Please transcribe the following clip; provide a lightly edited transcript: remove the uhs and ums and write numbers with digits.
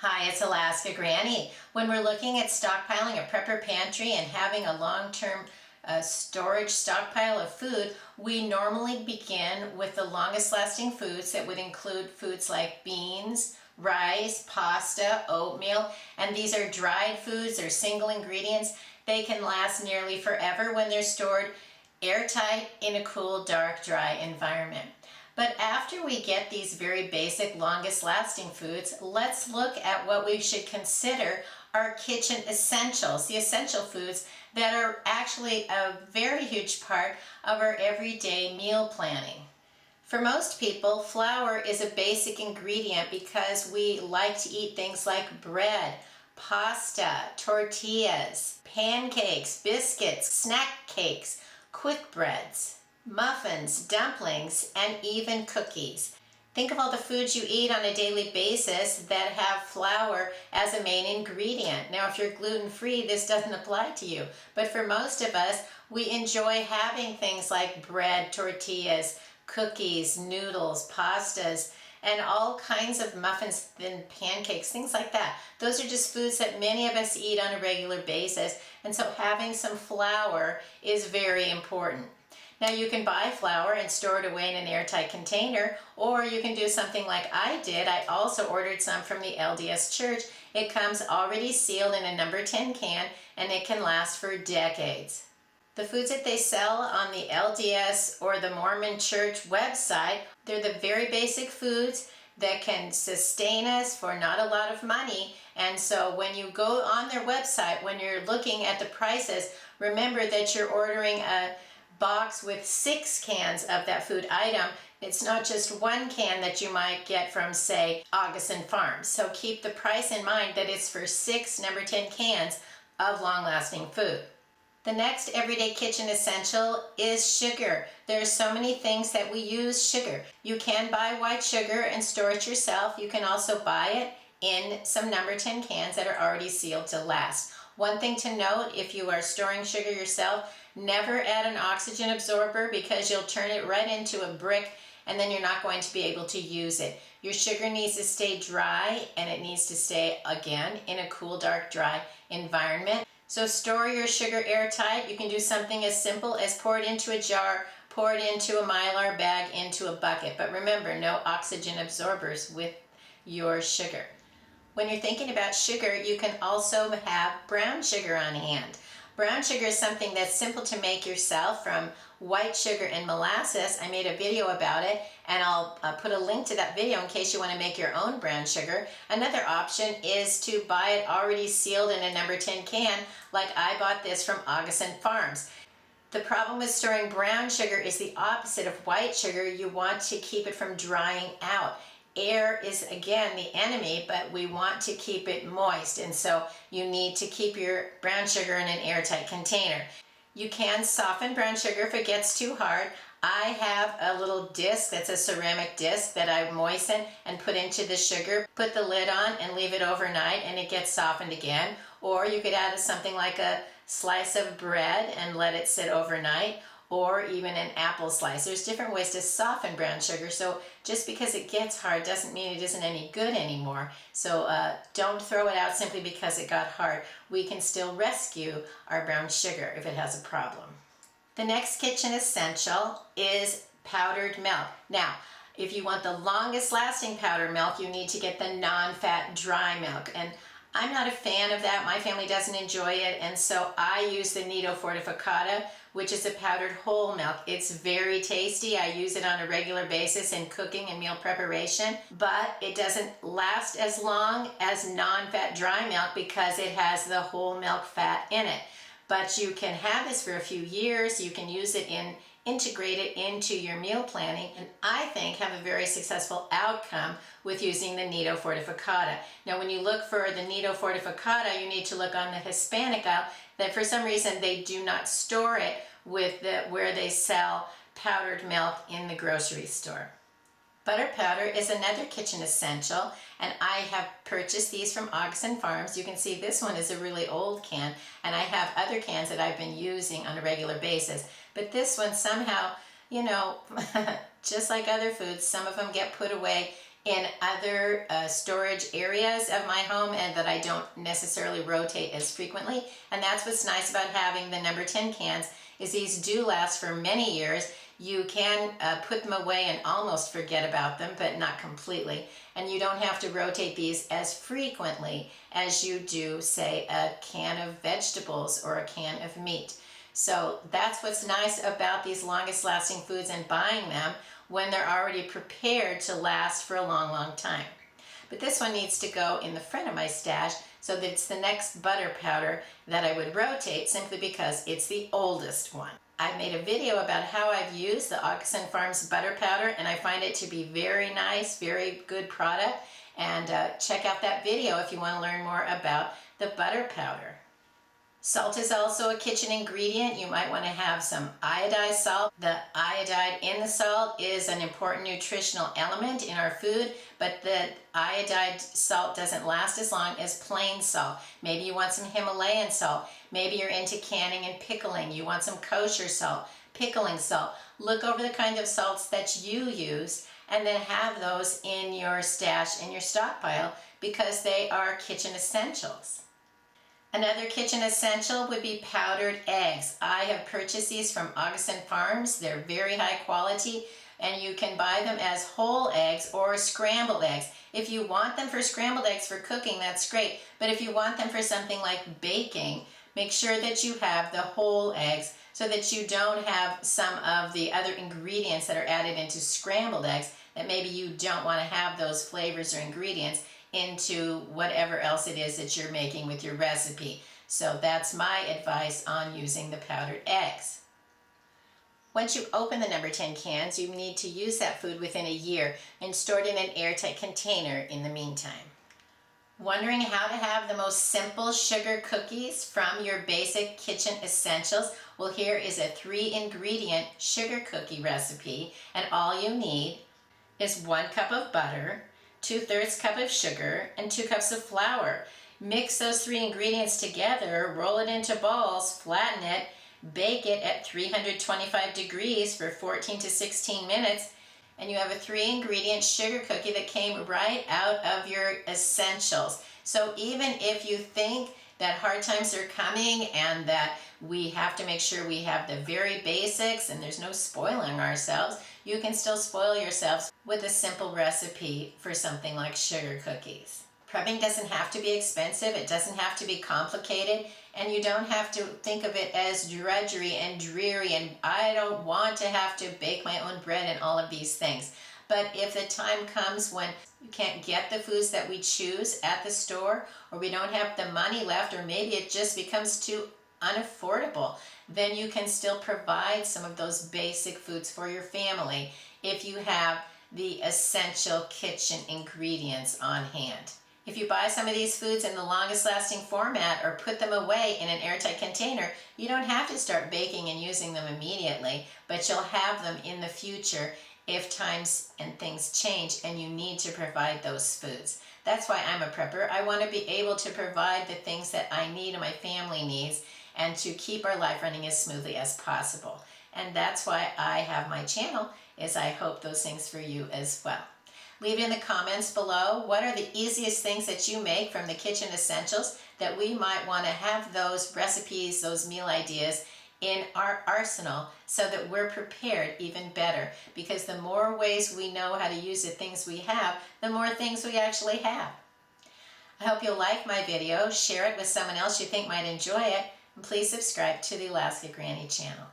Hi, it's Alaska Granny. When we're looking at stockpiling a prepper pantry and having a long-term storage stockpile of food, we normally begin with the longest lasting foods that would include foods like beans, rice, pasta, oatmeal, and these are dried foods, they're single ingredients. They can last nearly forever when they're stored airtight in a cool, dark, dry environment. But after we get these very basic, longest lasting foods, let's look at what we should consider our kitchen essentials, the essential foods that are actually a very huge part of our everyday meal planning. For most people, flour is a basic ingredient because we like to eat things like bread, pasta, tortillas, pancakes, biscuits, snack cakes, quick breads, muffins, dumplings, and even cookies. Think of all the foods you eat on a daily basis that have flour as a main ingredient. Now, if you're gluten-free, this doesn't apply to you. But for most of us, we enjoy having things like bread, tortillas, cookies, noodles, pastas, and all kinds of muffins and pancakes, things like that. Those are just foods that many of us eat on a regular basis. And so having some flour is very important. Now you can buy flour and store it away in an airtight container, or you can do something like I did. I also ordered some from the LDS Church. It comes already sealed in a number 10 can, and it can last for decades. The foods that they sell on the LDS or the Mormon Church website, they're the very basic foods that can sustain us for not a lot of money. And so when you go on their website, when you're looking at the prices, remember that you're ordering a box with 6 cans of that food item. It's not just one can that you might get from, say, Goshen Farms. So keep the price in mind that it's for 6 number 10 cans of long-lasting food. The next everyday kitchen essential is sugar. There are so many things that we use sugar. You can buy white sugar and store it yourself. You can also buy it in some number 10 cans that are already sealed to last. One thing to note, if you are storing sugar yourself, never add an oxygen absorber because you'll turn it right into a brick and then you're not going to be able to use it. Your sugar needs to stay dry and it needs to stay, again, in a cool, dark, dry environment. So store your sugar airtight. You can do something as simple as pour it into a jar, pour it into a Mylar bag, into a bucket. But remember, no oxygen absorbers with your sugar. When you're thinking about sugar, you can also have brown sugar on hand. Brown sugar is something that's simple to make yourself from white sugar and molasses. I made a video about it, and I'll put a link to that video in case you want to make your own brown sugar. Another option is to buy it already sealed in a number 10 can, like I bought this from Goshen Farms. The problem with storing brown sugar is the opposite of white sugar. You want to keep it from drying out. Air is, again, the enemy, but we want to keep it moist, and so you need to keep your brown sugar in an airtight container. You can soften brown sugar if it gets too hard. I have a little disc that's a ceramic disc that I moisten and put into the sugar, put the lid on and leave it overnight and it gets softened again. Or you could add something like a slice of bread and let it sit overnight, or even an apple slice. There's different ways to soften brown sugar, so just because it gets hard doesn't mean it isn't any good anymore. So don't throw it out simply because it got hard. We can still rescue our brown sugar if it has a problem. The next kitchen essential is powdered milk. Now, if you want the longest lasting powdered milk, you need to get the non-fat dry milk. And I'm not a fan of that. My family doesn't enjoy it, and so I use the Nido Fortificata, which is a powdered whole milk. It's very tasty. I use it on a regular basis in cooking and meal preparation, but it doesn't last as long as non-fat dry milk because it has the whole milk fat in it. But you can have this for a few years. You can use it integrate it into your meal planning, and I think have a very successful outcome with using the Nido Fortificata. Now, when you look for the Nido Fortificata, you need to look on the Hispanic aisle. That for some reason they do not store it with where they sell powdered milk in the grocery store. Butter powder is another kitchen essential, and I have purchased these from Goshen Farms. You can see this one is a really old can, and I have other cans that I've been using on a regular basis. But this one somehow, just like other foods, some of them get put away in other storage areas of my home and that I don't necessarily rotate as frequently. And that's what's nice about having the number 10 cans, is these do last for many years. You can put them away and almost forget about them, but not completely. And you don't have to rotate these as frequently as you do, say, a can of vegetables or a can of meat. So that's what's nice about these longest lasting foods and buying them when they're already prepared to last for a long, long time. But this one needs to go in the front of my stash, so that it's the next butter powder that I would rotate, simply because it's the oldest one. I made a video about how I've used the Goshen Farms butter powder, and I find it to be very nice, very good product. And check out that video if you want to learn more about the butter powder. Salt is also a kitchen ingredient. You might want to have some iodized salt. The iodide in the salt is an important nutritional element in our food, but the iodide salt doesn't last as long as plain salt. Maybe you want some Himalayan salt. Maybe you're into canning and pickling. You want some kosher salt, pickling salt. Look over the kind of salts that you use and then have those in your stash, in your stockpile, because they are kitchen essentials. Another kitchen essential would be powdered eggs. I have purchased these from Goshen Farms. They're very high quality, and you can buy them as whole eggs or scrambled eggs. If you want them for scrambled eggs for cooking, that's great. But if you want them for something like baking, make sure that you have the whole eggs, so that you don't have some of the other ingredients that are added into scrambled eggs that maybe you don't want to have those flavors or ingredients into whatever else it is that you're making with your recipe. So that's my advice on using the powdered eggs. Once you open the number 10 cans, you need to use that food within a year and store it in an airtight container in the meantime. Wondering how to have the most simple sugar cookies from your basic kitchen essentials? Well, here is a 3-ingredient sugar cookie recipe, and all you need is 1 cup of butter, 2/3 cup of sugar, and 2 cups of flour. Mix those 3 ingredients together, roll it into balls, flatten it, bake it at 325 degrees for 14 to 16 minutes, and you have a 3-ingredient sugar cookie that came right out of your essentials. So even if you think that hard times are coming and that we have to make sure we have the very basics and there's no spoiling ourselves, you can still spoil yourselves with a simple recipe for something like sugar cookies. Prepping doesn't have to be expensive, it doesn't have to be complicated, and you don't have to think of it as drudgery and dreary and I don't want to have to bake my own bread and all of these things. But if the time comes when you can't get the foods that we choose at the store, or we don't have the money left, or maybe it just becomes too unaffordable, then you can still provide some of those basic foods for your family if you have the essential kitchen ingredients on hand. If you buy some of these foods in the longest lasting format or put them away in an airtight container, you don't have to start baking and using them immediately, but you'll have them in the future if times and things change and you need to provide those foods. That's why I'm a prepper. I want to be able to provide the things that I need and my family needs, and to keep our life running as smoothly as possible. And that's why I have my channel, is I hope those things for you as well. Leave it in the comments below. What are the easiest things that you make from the kitchen essentials that we might want to have those recipes, those meal ideas in our arsenal, so that we're prepared even better? Because the more ways we know how to use the things we have, the more things we actually have. I hope you'll like my video, share it with someone else you think might enjoy it, and please subscribe to the Alaska Granny channel.